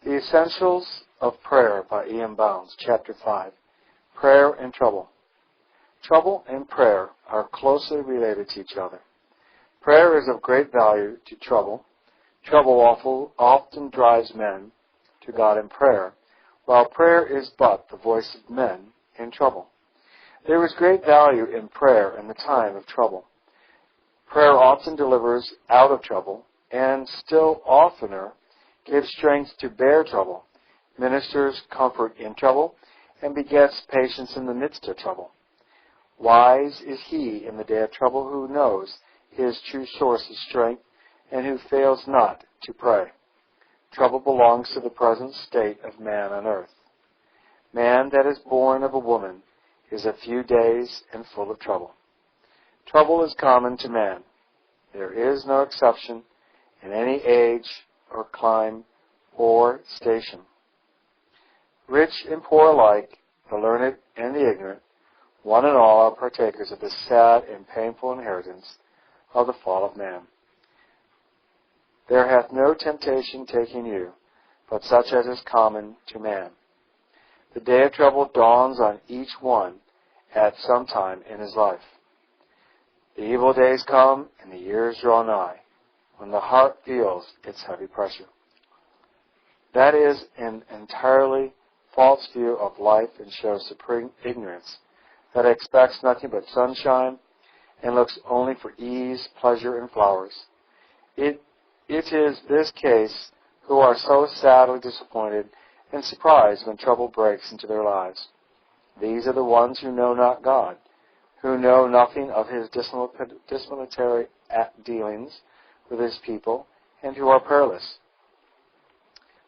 The Essentials of Prayer by E.M. Bounds, Chapter 5. Prayer and Trouble. Trouble and prayer are closely related to each other. Prayer is of great value to trouble. Trouble often drives men to God in prayer, while prayer is but the voice of men in trouble. There is great value in prayer in the time of trouble. Prayer often delivers out of trouble, and still oftener gives strength to bear trouble, ministers comfort in trouble, and begets patience in the midst of trouble. Wise is he in the day of trouble who knows his true source of strength and who fails not to pray. Trouble belongs to the present state of man on earth. Man that is born of a woman is a few days and full of trouble. Trouble is common to man. There is no exception in any age or clime or station. Rich and poor alike, the learned and the ignorant, one and all are partakers of the sad and painful inheritance of the fall of man. There hath no temptation taken you, but such as is common to man. The day of trouble dawns on each one at some time in his life. The evil days come and the years draw nigh, when the heart feels its heavy pressure. That is an entirely false view of life and shows supreme ignorance, that expects nothing but sunshine and looks only for ease, pleasure, and flowers. It is this case who are so sadly disappointed and surprised when trouble breaks into their lives. These are the ones who know not God, who know nothing of his disciplinary dealings with his people, and who are prayerless.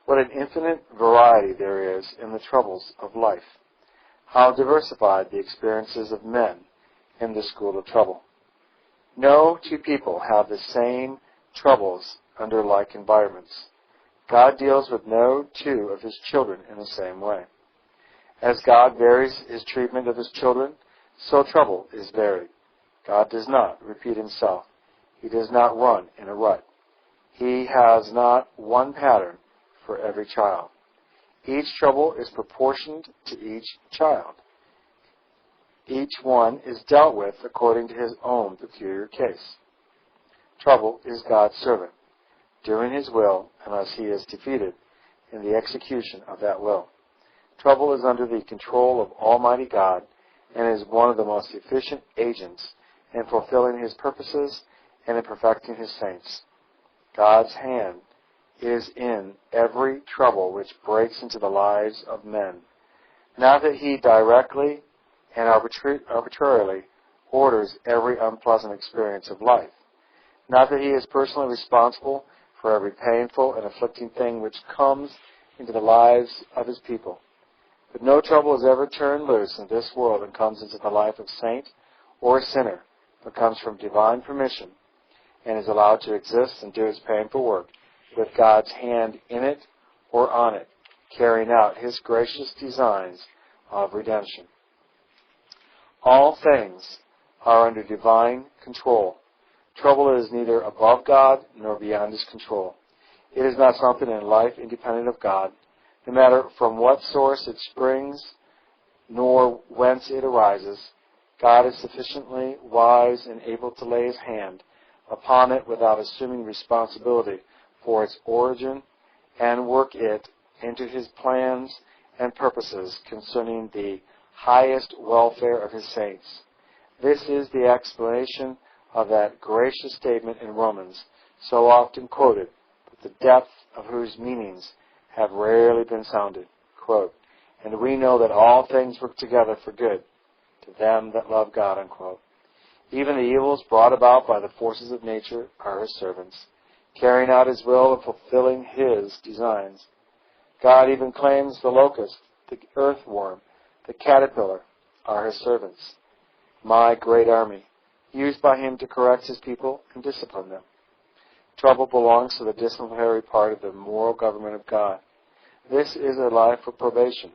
What an infinite variety there is in the troubles of life. How diversified the experiences of men in the school of trouble. No two people have the same troubles under like environments. God deals with no two of his children in the same way. As God varies his treatment of his children, so trouble is varied. God does not repeat himself. He does not run in a rut. He has not one pattern for every child. Each trouble is proportioned to each child. Each one is dealt with according to his own peculiar case. Trouble is God's servant, doing his will unless he is defeated in the execution of that will. Trouble is under the control of Almighty God and is one of the most efficient agents in fulfilling his purposes and in perfecting his saints. God's hand is in every trouble which breaks into the lives of men. Not that he directly and arbitrarily orders every unpleasant experience of life. Not that he is personally responsible for every painful and afflicting thing which comes into the lives of his people. But no trouble is ever turned loose in this world and comes into the life of saint or sinner, but comes from divine permission and is allowed to exist and do its painful work with God's hand in it or on it, carrying out his gracious designs of redemption. All things are under divine control. Trouble is neither above God nor beyond his control. It is not something in life independent of God, no matter from what source it springs nor whence it arises. God is sufficiently wise and able to lay his hand upon it without assuming responsibility for its origin and work it into his plans and purposes concerning the highest welfare of his saints. This is the explanation of that gracious statement in Romans, so often quoted, but the depth of whose meanings have rarely been sounded. Quote, "And we know that all things work together for good to them that love God," unquote. Even the evils brought about by the forces of nature are his servants, carrying out his will and fulfilling his designs. God even claims the locust, the earthworm, the caterpillar are his servants. My great army, used by him to correct his people and discipline them. Trouble belongs to the disciplinary part of the moral government of God. This is a life of probation,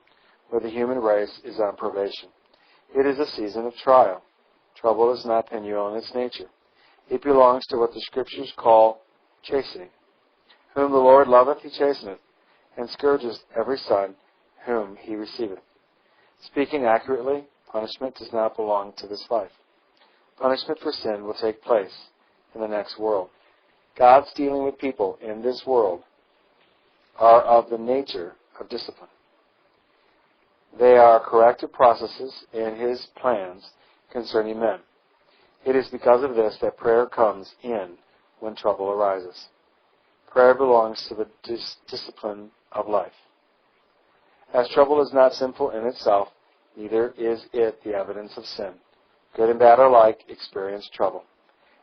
where the human race is on probation. It is a season of trial. Trouble is not penuel in its nature. It belongs to what the Scriptures call chastening. Whom the Lord loveth, he chasteneth, and scourges every son whom he receiveth. Speaking accurately, punishment does not belong to this life. Punishment for sin will take place in the next world. God's dealing with people in this world are of the nature of discipline. They are corrective processes in His plans concerning men. It is because of this that prayer comes in when trouble arises. Prayer belongs to the discipline of life. As trouble is not sinful in itself, neither is it the evidence of sin. Good and bad alike experience trouble.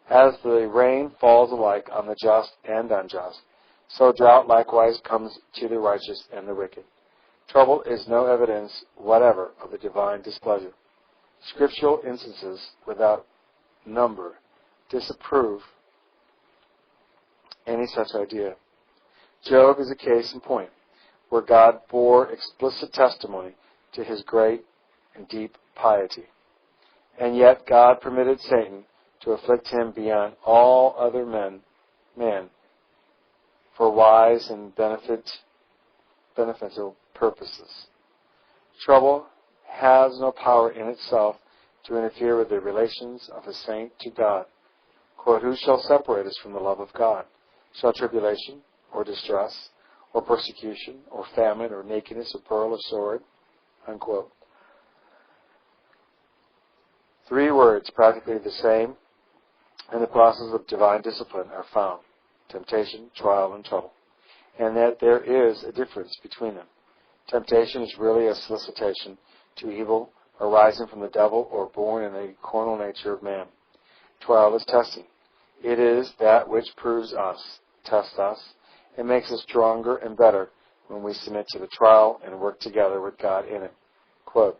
As the rain falls alike on the just and unjust, so drought likewise comes to the righteous and the wicked. Trouble is no evidence whatever of the divine displeasure. Scriptural instances without number disapprove any such idea. Job is a case in point, where God bore explicit testimony to his great and deep piety. And yet God permitted Satan to afflict him beyond all other men for wise and beneficial purposes. Trouble has no power in itself to interfere with the relations of a saint to God. Quote, who shall separate us from the love of God? Shall tribulation, or distress, or persecution, or famine, or nakedness, or peril, or sword? Unquote. 3 words, practically the same, in the process of divine discipline are found: temptation, trial, and trouble. And that there is a difference between them. Temptation is really a solicitation to evil arising from the devil or born in the carnal nature of man. Trial is testing. It is that which proves us, tests us, and makes us stronger and better when we submit to the trial and work together with God in it. Quote,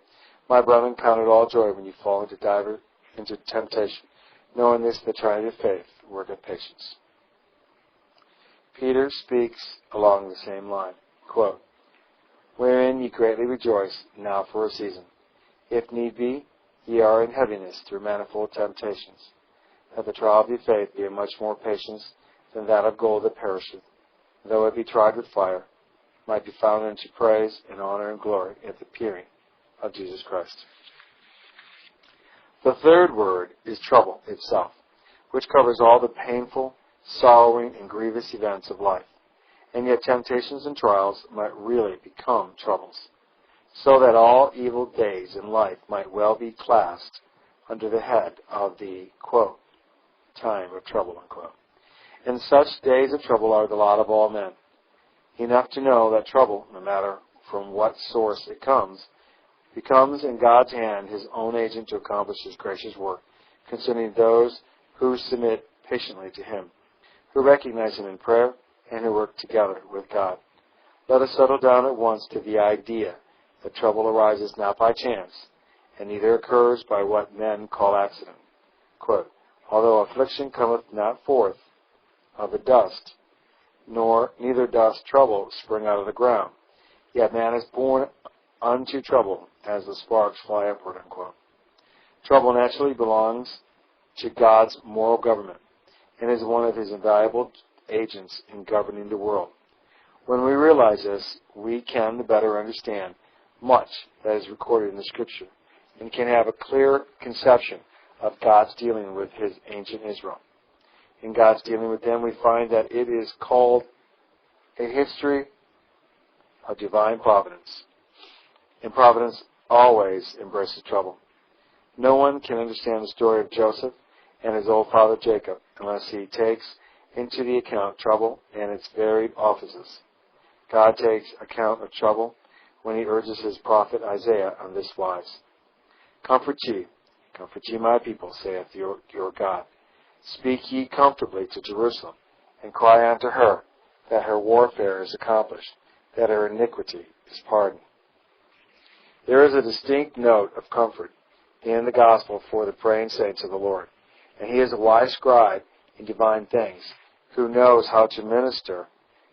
my brethren, count it all joy when you fall into temptation, knowing this, the trying of faith worketh patience. Peter speaks along the same line. Quote, wherein ye greatly rejoice, now for a season, if need be, ye are in heaviness through manifold temptations, that the trial of your faith be of much more patience than that of gold that perisheth, though it be tried with fire, might be found unto praise and honor and glory at the appearing of Jesus Christ. The third word is trouble itself, which covers all the painful, sorrowing, and grievous events of life. And yet temptations and trials might really become troubles, so that all evil days in life might well be classed under the head of the, quote, time of trouble, unquote. And such days of trouble are the lot of all men. Enough to know that trouble, no matter from what source it comes, becomes in God's hand His own agent to accomplish His gracious work concerning those who submit patiently to Him, who recognize Him in prayer, and who work together with God. Let us settle down at once to the idea that trouble arises not by chance, and neither occurs by what men call accident. Quote, although affliction cometh not forth of the dust, neither doth trouble spring out of the ground, yet man is born unto trouble as the sparks fly upward, unquote. Trouble naturally belongs to God's moral government and is one of His invaluable agents in governing the world. When we realize this, we can the better understand much that is recorded in the Scripture and can have a clear conception of God's dealing with His ancient Israel. In God's dealing with them, we find that it is called a history of divine providence. And providence always embraces trouble. No one can understand the story of Joseph and his old father Jacob unless he takes into the account trouble and its varied offices. God takes account of trouble when He urges His prophet Isaiah on this wise. Comfort ye, my people, saith your God. Speak ye comfortably to Jerusalem, and cry unto her that her warfare is accomplished, that her iniquity is pardoned. There is a distinct note of comfort in the gospel for the praying saints of the Lord, and He is a wise scribe in divine things, who knows how to minister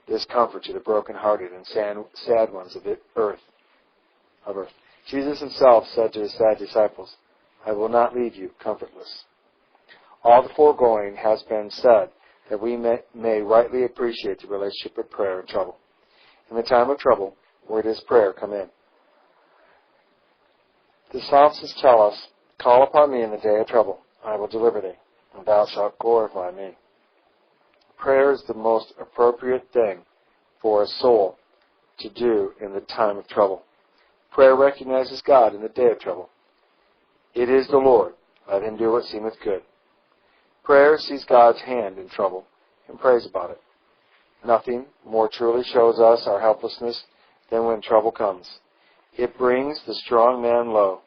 this comfort to the broken-hearted and sad ones of earth. Jesus Himself said to His sad disciples, I will not leave you comfortless. All the foregoing has been said that we may rightly appreciate the relationship of prayer and trouble. In the time of trouble, where does prayer come in? The psalmists tell us, "Call upon me in the day of trouble. I will deliver thee, and thou shalt glorify me." Prayer is the most appropriate thing for a soul to do in the time of trouble. Prayer recognizes God in the day of trouble. It is the Lord. Let him do what seemeth good. Prayer sees God's hand in trouble and prays about it. Nothing more truly shows us our helplessness than when trouble comes. It brings the strong man low.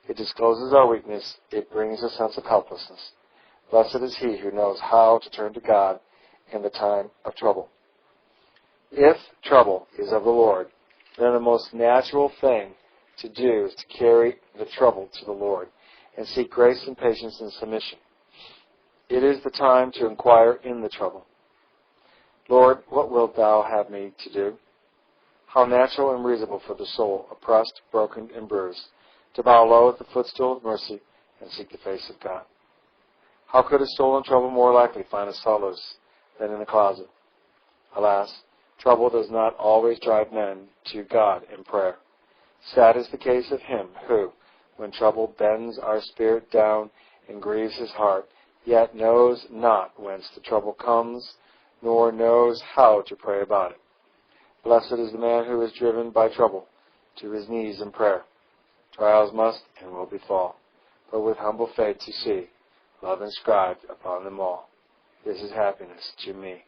It discloses our weakness. It brings a sense of helplessness. Blessed is he who knows how to turn to God in the time of trouble. If trouble is of the Lord, then the most natural thing to do is to carry the trouble to the Lord and seek grace and patience and submission. It is the time to inquire in the trouble. Lord, what wilt thou have me to do? How natural and reasonable for the soul, oppressed, broken, and bruised, to bow low at the footstool of mercy and seek the face of God. How could a soul in trouble more likely find a solace than in the closet? Alas, trouble does not always drive men to God in prayer. Sad is the case of him who, when trouble bends our spirit down and grieves his heart, yet knows not whence the trouble comes, nor knows how to pray about it. Blessed is the man who is driven by trouble to his knees in prayer. Trials must and will befall, but with humble faith to see love inscribed upon them all. This is happiness to me.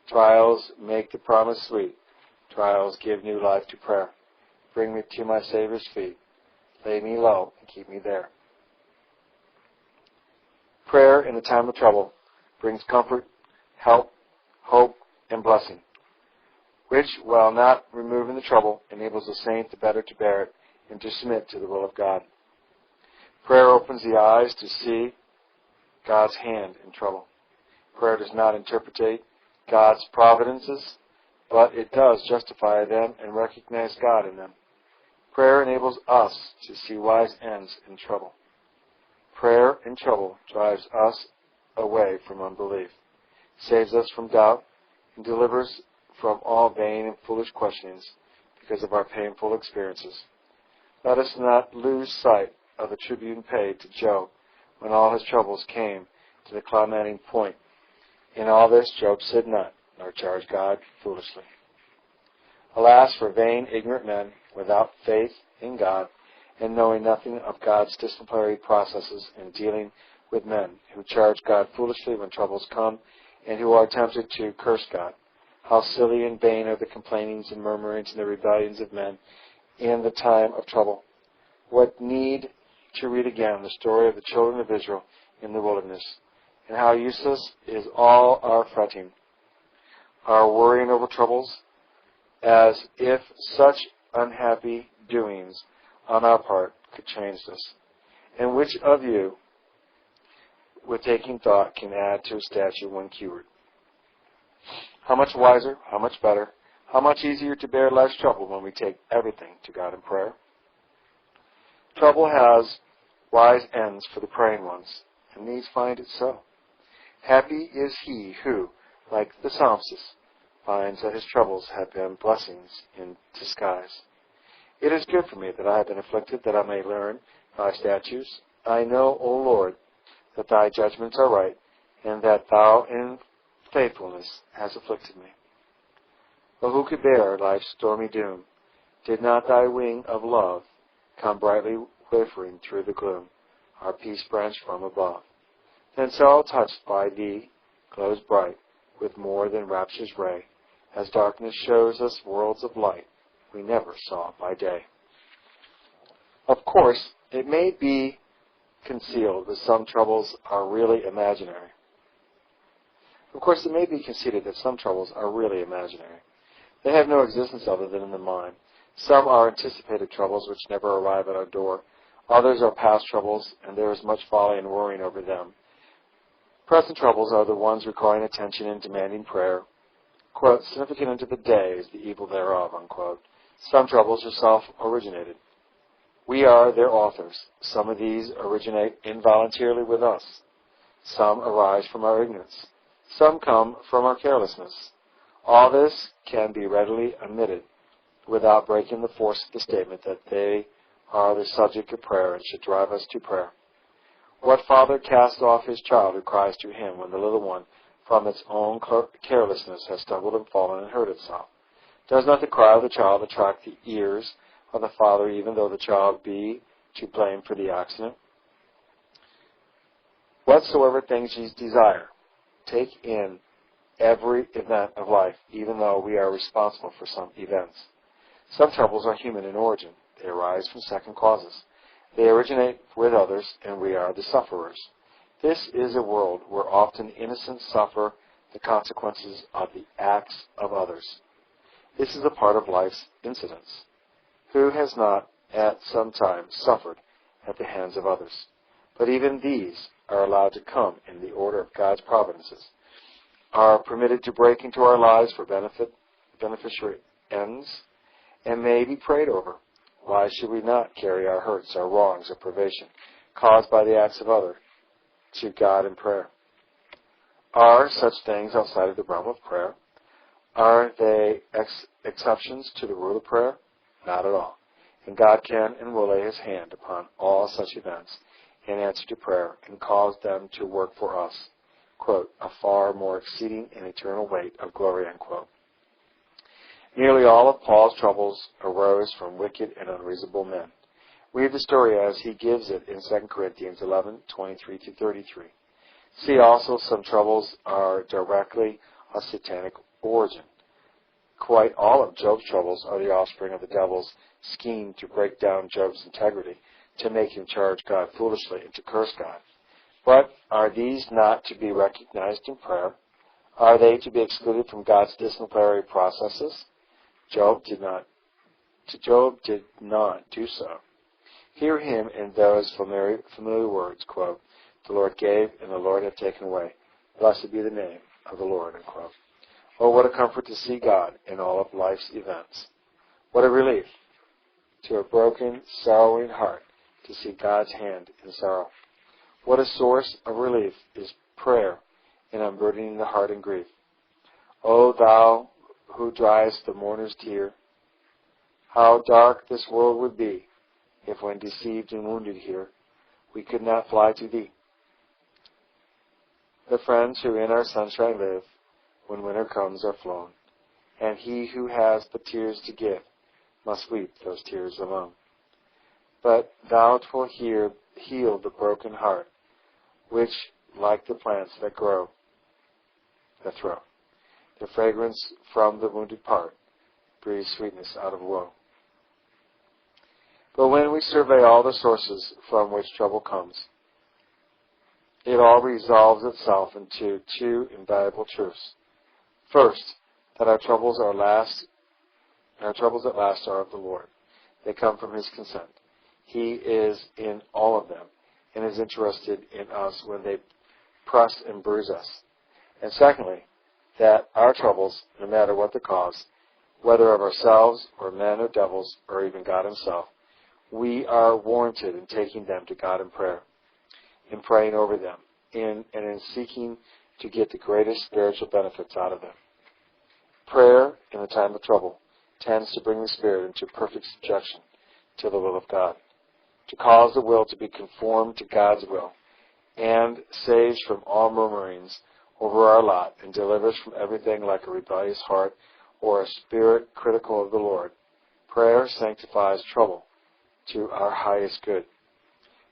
Trials make the promise sweet. Trials give new life to prayer. Bring me to my Savior's feet. Lay me low and keep me there. Prayer in the time of trouble brings comfort, help, hope, and blessing, which, while not removing the trouble, enables the saint the better to bear it and to submit to the will of God. Prayer opens the eyes to see God's hand in trouble. Prayer does not interpret God's providences, but it does justify them and recognize God in them. Prayer enables us to see wise ends in trouble. Prayer in trouble drives us away from unbelief, saves us from doubt, and delivers from all vain and foolish questionings because of our painful experiences. Let us not lose sight of the tribute paid to Job when all his troubles came to the climatic point. In all this, Job said not, nor charged God foolishly. Alas for vain, ignorant men, without faith in God, and knowing nothing of God's disciplinary processes in dealing with men, who charge God foolishly when troubles come, and who are tempted to curse God. How silly and vain are the complainings and murmurings and the rebellions of men in the time of trouble. What need to read again the story of the children of Israel in the wilderness, and how useless is all our fretting, our worrying over troubles, as if such unhappy doings on our part could change us. And which of you, with taking thought, can add to a statue one cubit? How much wiser, how much better, how much easier to bear life's trouble when we take everything to God in prayer. Trouble has wise ends for the praying ones, and these find it so. Happy is he who, like the psalmist, finds that his troubles have been blessings in disguise. It is good for me that I have been afflicted, that I may learn thy statutes. I know, O Lord, that thy judgments are right, and that thou in faithfulness hast afflicted me. But who could bear life's stormy doom? Did not thy wing of love come brightly quivering through the gloom, our peace branch from above? Then soul touched by thee glows bright with more than rapture's ray, as darkness shows us worlds of light we never saw by day. Of course, it may be concealed that some troubles are really imaginary. Of course, it may be conceded that some troubles are really imaginary. They have no existence other than in the mind. Some are anticipated troubles which never arrive at our door. Others are past troubles, and there is much folly in worrying over them. Present troubles are the ones requiring attention and demanding prayer. Quote, significant unto the day is the evil thereof, unquote. Some troubles are self-originated. We are their authors. Some of these originate involuntarily with us. Some arise from our Some come from our carelessness. All this can be readily admitted without breaking the force of the statement that they are the subject of prayer and should drive us to prayer. What father casts off his child who cries to him when the little one, from its own carelessness, has stumbled and fallen and hurt itself? Does not the cry of the child attract the ears of the father, even though the child be to blame for the accident? Whatsoever things ye desire, take in every event of life, even though we are responsible for some events. Some troubles are human in origin. They arise from second causes. They originate with others, and we are the sufferers. This is a world where often innocents suffer the consequences of the acts of others. This is a part of life's incidents. Who has not at some time suffered at the hands of others? But even these are allowed to come in the order of God's providences, are permitted to break into our lives for beneficiary ends, and may be prayed over. Why should we not carry our hurts, our wrongs, or privation caused by the acts of others to God in prayer? Are such things outside of the realm of prayer? Are they exceptions to the rule of prayer? Not at all. And God can and will lay His hand upon all such events in answer to prayer and cause them to work for us, quote, a far more exceeding and eternal weight of glory, unquote. Nearly all of Paul's troubles arose from wicked and unreasonable men. Read the story as he gives it in 2 Corinthians 11:23-33. See also some troubles are directly of satanic origin. Quite all of Job's troubles are the offspring of the devil's scheme to break down Job's integrity, to make him charge God foolishly and to curse God. But are these not to be recognized in prayer? Are they to be excluded from God's disciplinary processes? Job did not do so. Hear him in those familiar words, quote, the Lord gave and the Lord hath taken away. Blessed be the name of the Lord, unquote. Oh, what a comfort to see God in all of life's events. What a relief to a broken, sorrowing heart to see God's hand in sorrow. What a source of relief is prayer in unburdening the heart in grief. O thou who driest the mourner's tear, how dark this world would be if when deceived and wounded here, we could not fly to thee. The friends who in our sunshine live, when winter comes, are flown, and he who has but tears to give must weep those tears alone. But thou wilt heal the broken heart, which, like the plants that throw the fragrance from the wounded part, breathes sweetness out of woe. But when we survey all the sources from which trouble comes, it all resolves itself into two invaluable truths. First, that our troubles at last are of the Lord. They come from His consent. He is in all of them and is interested in us when they press and bruise us. And secondly, that our troubles, no matter what the cause, whether of ourselves or men or devils or even God Himself, we are warranted in taking them to God in prayer, in praying over them, and in seeking to get the greatest spiritual benefits out of them. Prayer in the time of trouble tends to bring the spirit into perfect subjection to the will of God, to cause the will to be conformed to God's will, and saves from all murmurings over our lot and delivers from everything like a rebellious heart or a spirit critical of the Lord. Prayer sanctifies trouble to our highest good.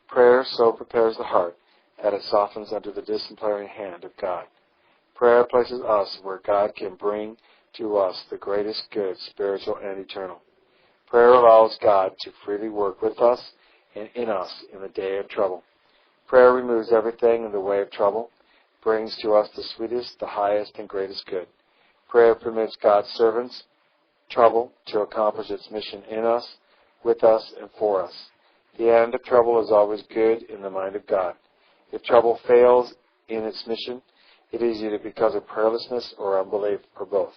Prayer so prepares the heart that it softens under the disciplining hand of God. Prayer places us where God can bring to us the greatest good, spiritual and eternal. Prayer allows God to freely work with us and in us in the day of trouble. Prayer removes everything in the way of trouble, brings to us the sweetest, the highest, and greatest good. Prayer permits God's servants trouble to accomplish its mission in us, with us, and for us. The end of trouble is always good in the mind of God. If trouble fails in its mission, it is either because of prayerlessness or unbelief, or both.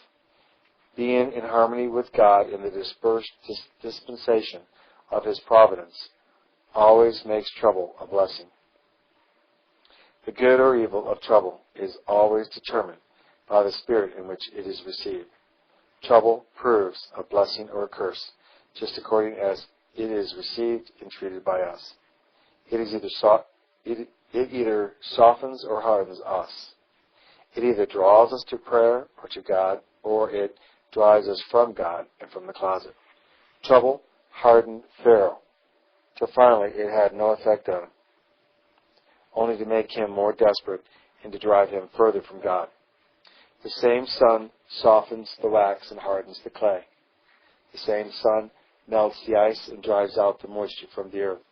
Being in harmony with God in the dispersed dispensation of His providence always makes trouble a blessing. The good or evil of trouble is always determined by the spirit in which it is received. Trouble proves a blessing or a curse, just according as it is received and treated by us. It either softens or hardens us. It either draws us to prayer or to God, or it drives us from God and from the closet. Trouble hardened Pharaoh, till finally it had no effect on him, only to make him more desperate and to drive him further from God. The same sun softens the wax and hardens the clay. The same sun melts the ice and drives out the moisture from the earth.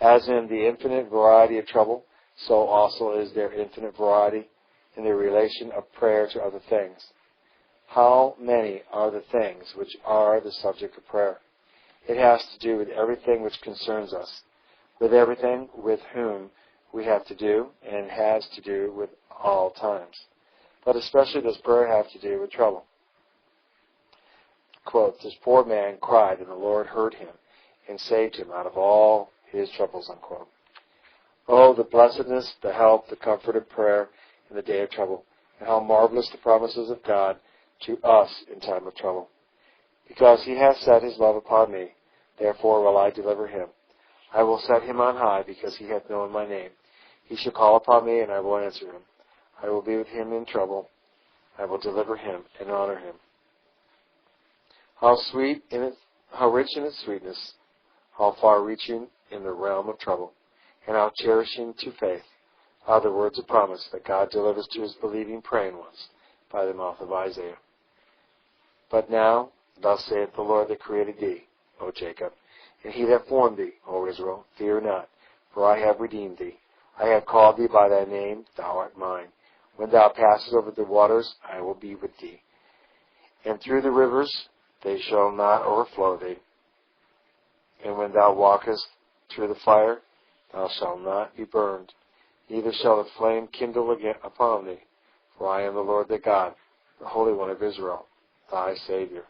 As in the infinite variety of trouble, so also is there infinite variety in the relation of prayer to other things. How many are the things which are the subject of prayer? It has to do with everything which concerns us, with everything with whom we have to do, and has to do with all times. But especially does prayer have to do with trouble. Quote, this poor man cried, and the Lord heard him and saved him out of all his troubles, unquote. Oh, the blessedness, the help, the comfort of prayer in the day of trouble, and how marvelous the promises of God to us in time of trouble. Because he hath set his love upon me, therefore will I deliver him. I will set him on high, because he hath known my name. He shall call upon me, and I will answer him. I will be with him in trouble. I will deliver him and honor him. How sweet in it, how rich in its sweetness, how far-reaching in the realm of trouble, and how cherishing to faith are the words of promise that God delivers to his believing praying ones by the mouth of Isaiah. But now, thus saith the Lord that created thee, O Jacob, and he that formed thee, O Israel, fear not, for I have redeemed thee. I have called thee by thy name, thou art mine. When thou passest over the waters, I will be with thee. And through the rivers, they shall not overflow thee. And when thou walkest through the fire, thou shalt not be burned, neither shall the flame kindle again upon thee. For I am the Lord thy God, the Holy One of Israel, thy Savior.